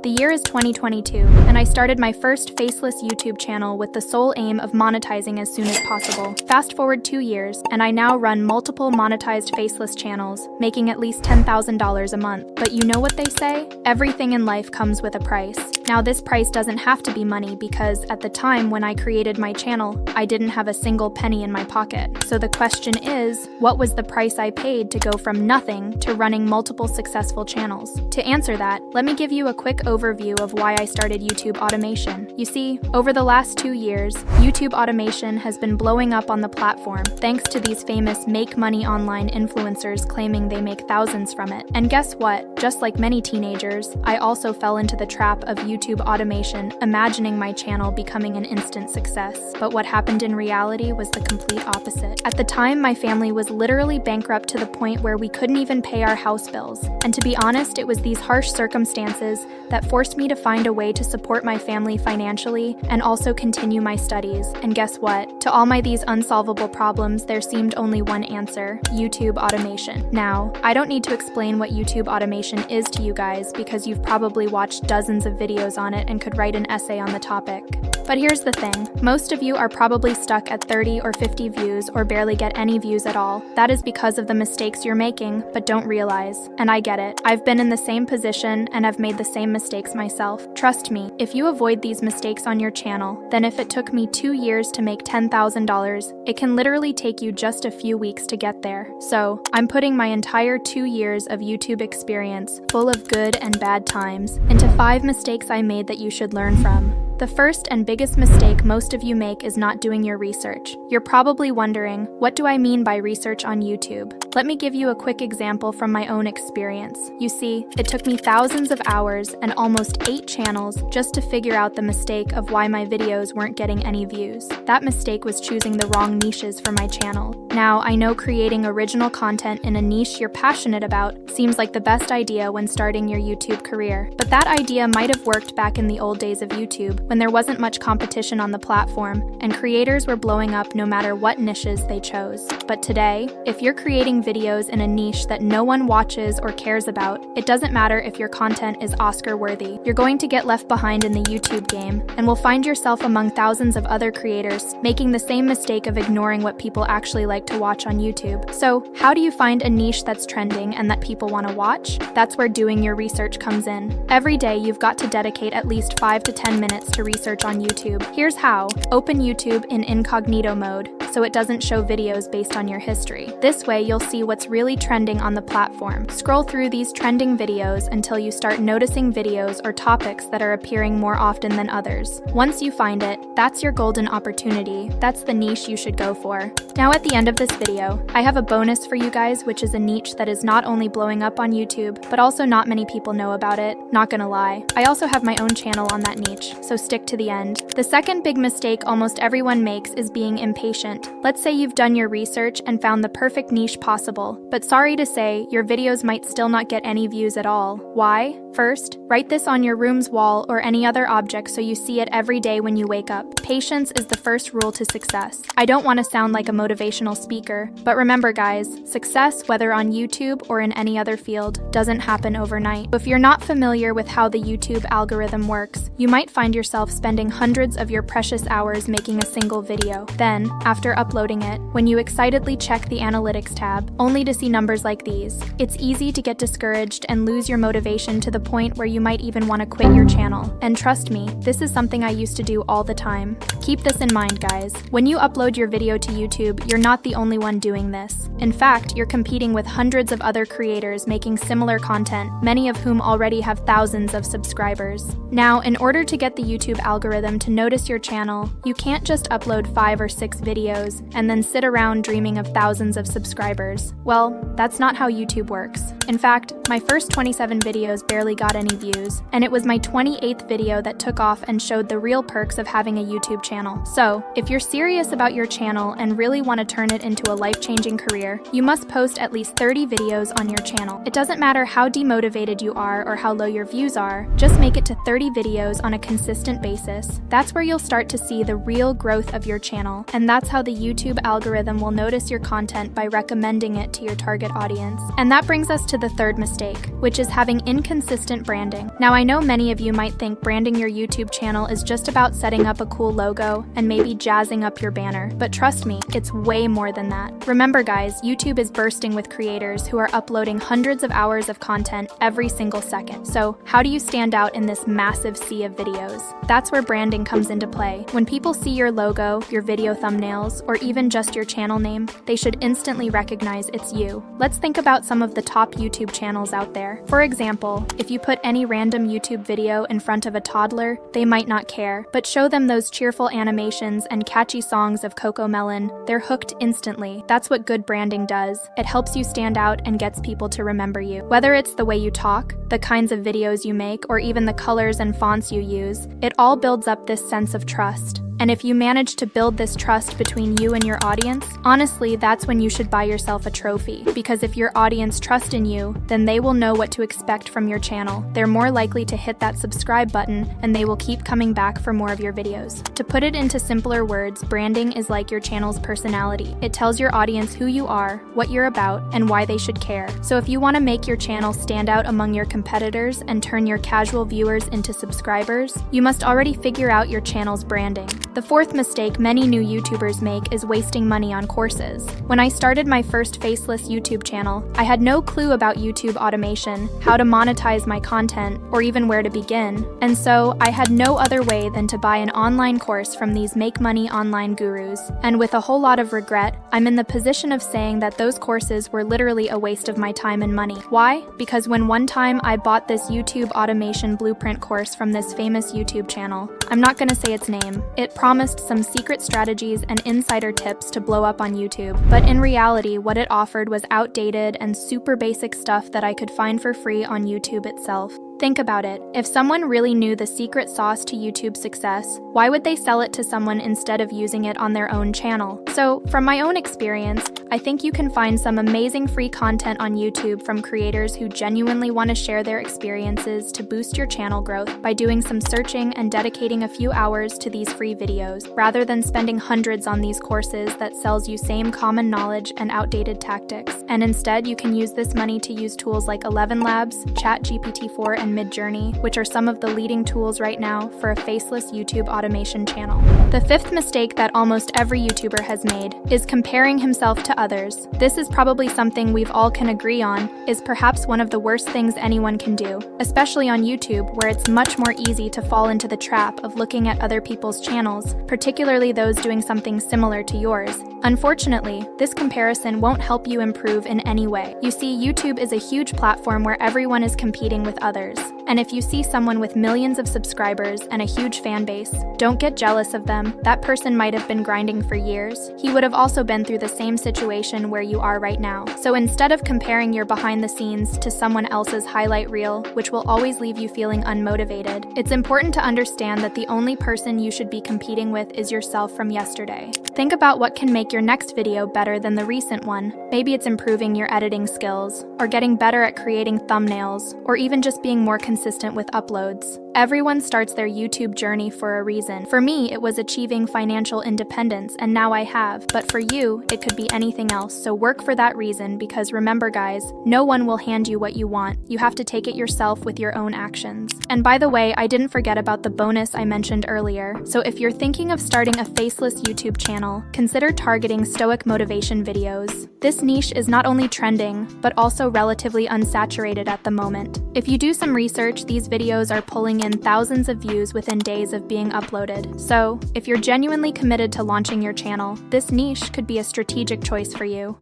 The year is 2022, and I started my first faceless YouTube channel with the sole aim of monetizing as soon as possible. Fast forward 2 years, and I now run multiple monetized faceless channels, making at least $10,000 a month. But you know what they say? Everything in life comes with a price. Now this price doesn't have to be money because at the time when I created my channel, I didn't have a single penny in my pocket. So the question is, what was the price I paid to go from nothing to running multiple successful channels? To answer that, let me give you a quick overview of why I started YouTube automation. You see, over the last 2 years, YouTube automation has been blowing up on the platform thanks to these famous make money online influencers claiming they make thousands from it. And guess what? Just like many teenagers, I also fell into the trap of YouTube automation, imagining my channel becoming an instant success. But what happened in reality was the complete opposite. At the time, my family was literally bankrupt to the point where we couldn't even pay our house bills. And to be honest, it was these harsh circumstances that forced me to find a way to support my family financially and also continue my studies. And guess what? To all these unsolvable problems, there seemed only one answer: YouTube automation. Now, I don't need to explain what YouTube automation is to you guys because you've probably watched dozens of videos on it and could write an essay on the topic. But here's the thing, most of you are probably stuck at 30 or 50 views or barely get any views at all. That is because of the mistakes you're making, but don't realize. And I get it. I've been in the same position and I've made the same mistakes myself. Trust me, if you avoid these mistakes on your channel, then if it took me 2 years to make $10,000, it can literally take you just a few weeks to get there. So, I'm putting my entire 2 years of YouTube experience, full of good and bad times, into 5 mistakes I made that you should learn from. The first and biggest mistake most of you make is not doing your research. You're probably wondering, what do I mean by research on YouTube? Let me give you a quick example from my own experience. You see, it took me thousands of hours and almost 8 channels just to figure out the mistake of why my videos weren't getting any views. That mistake was choosing the wrong niches for my channel. Now, I know creating original content in a niche you're passionate about seems like the best idea when starting your YouTube career, but that idea might have worked back in the old days of YouTube, when there wasn't much competition on the platform, and creators were blowing up no matter what niches they chose. But today, if you're creating videos in a niche that no one watches or cares about, it doesn't matter if your content is Oscar-worthy. You're going to get left behind in the YouTube game, and will find yourself among thousands of other creators, making the same mistake of ignoring what people actually like to watch on YouTube. So, how do you find a niche that's trending and that people want to watch? That's where doing your research comes in. Every day, you've got to dedicate at least 5 to 10 minutes to research on YouTube. Here's how. Open YouTube in incognito mode, so it doesn't show videos based on your history. This way, you'll see what's really trending on the platform. Scroll through these trending videos until you start noticing videos or topics that are appearing more often than others. Once you find it, that's your golden opportunity. That's the niche you should go for. Now at the end of this video, I have a bonus for you guys, which is a niche that is not only blowing up on YouTube, but also not many people know about it. Not gonna lie. I also have my own channel on that niche, so stick to the end. The second big mistake almost everyone makes is being impatient. Let's say you've done your research and found the perfect niche possible, but sorry to say, your videos might still not get any views at all. Why? First, write this on your room's wall or any other object so you see it every day when you wake up. Patience is the first rule to success. I don't want to sound like a motivational speaker, but remember guys, success, whether on YouTube or in any other field, doesn't happen overnight. If you're not familiar with how the YouTube algorithm works, you might find yourself spending hundreds of your precious hours making a single video. Then, after uploading it, when you excitedly check the analytics tab, only to see numbers like these, it's easy to get discouraged and lose your motivation to the point where you might even want to quit your channel. And trust me, this is something I used to do all the time. Keep this in mind, guys. When you upload your video to YouTube, you're not the only one doing this. In fact, you're competing with hundreds of other creators making similar content, many of whom already have thousands of subscribers. Now, in order to get the YouTube algorithm to notice your channel, you can't just upload 5 or 6 videos and then sit around dreaming of thousands of subscribers. Well, that's not how YouTube works. In fact, my first 27 videos barely got any views, and it was my 28th video that took off and showed the real perks of having a YouTube channel. So, if you're serious about your channel and really want to turn it into a life-changing career, you must post at least 30 videos on your channel. It doesn't matter how demotivated you are or how low your views are, just make it to 30 videos on a consistent basis. That's where you'll start to see the real growth of your channel, and that's how the YouTube algorithm will notice your content by recommending it to your target audience. And that brings us to to the third mistake, which is having inconsistent branding. Now, I know many of you might think branding your YouTube channel is just about setting up a cool logo and maybe jazzing up your banner, but trust me, it's way more than that. Remember guys, YouTube is bursting with creators who are uploading hundreds of hours of content every single second. So, how do you stand out in this massive sea of videos? That's where branding comes into play. When people see your logo, your video thumbnails, or even just your channel name, they should instantly recognize it's you. Let's think about some of the top YouTube channels out there. For example, if you put any random YouTube video in front of a toddler, they might not care, but show them those cheerful animations and catchy songs of CoComelon, they're hooked instantly. That's what good branding does. It helps you stand out and gets people to remember you. Whether it's the way you talk, the kinds of videos you make, or even the colors and fonts you use, it all builds up this sense of trust. And if you manage to build this trust between you and your audience, honestly, that's when you should buy yourself a trophy. Because if your audience trusts in you, then they will know what to expect from your channel. They're more likely to hit that subscribe button, and they will keep coming back for more of your videos. To put it into simpler words, branding is like your channel's personality. It tells your audience who you are, what you're about, and why they should care. So if you want to make your channel stand out among your competitors and turn your casual viewers into subscribers, you must already figure out your channel's branding. The fourth mistake many new YouTubers make is wasting money on courses. When I started my first faceless YouTube channel, I had no clue about YouTube automation, how to monetize my content, or even where to begin. And so, I had no other way than to buy an online course from these make money online gurus. And with a whole lot of regret, I'm in the position of saying that those courses were literally a waste of my time and money. Why? Because when one time I bought this YouTube automation blueprint course from this famous YouTube channel, I'm not gonna say its name. It promised some secret strategies and insider tips to blow up on YouTube, but in reality, what it offered was outdated and super basic stuff that I could find for free on YouTube itself. Think about it. If someone really knew the secret sauce to YouTube's success, why would they sell it to someone instead of using it on their own channel? So, from my own experience, I think you can find some amazing free content on YouTube from creators who genuinely want to share their experiences to boost your channel growth by doing some searching and dedicating a few hours to these free videos, rather than spending hundreds on these courses that sells you same common knowledge and outdated tactics. And instead, you can use this money to use tools like 11 Labs, ChatGPT-4, and Midjourney, which are some of the leading tools right now for a faceless YouTube automation channel. The fifth mistake that almost every YouTuber has made is comparing himself to others. This is probably something we've all can agree on is perhaps one of the worst things anyone can do, especially on YouTube, where it's much more easy to fall into the trap of looking at other people's channels, particularly those doing something similar to yours. Unfortunately, this comparison won't help you improve in any way. You see, YouTube is a huge platform where everyone is competing with others. And if you see someone with millions of subscribers and a huge fan base, don't get jealous of them. That person might have been grinding for years. He would have also been through the same situation where you are right now. So instead of comparing your behind the scenes to someone else's highlight reel, which will always leave you feeling unmotivated, it's important to understand that the only person you should be competing with is yourself from yesterday. Think about what can make your next video better than the recent one. Maybe it's improving your editing skills, or getting better at creating thumbnails, or even just being more consistent with uploads. Everyone starts their YouTube journey for a reason. For me, it was achieving financial independence, and now I have. But for you, it could be anything else, so work for that reason, because remember guys, no one will hand you what you want. You have to take it yourself with your own actions. And by the way, I didn't forget about the bonus I mentioned earlier. So if you're thinking of starting a faceless YouTube channel, consider targeting stoic motivation videos. This niche is not only trending, but also relatively unsaturated at the moment. If you do some research, these videos are pulling in thousands of views within days of being uploaded. So, if you're genuinely committed to launching your channel, this niche could be a strategic choice for you.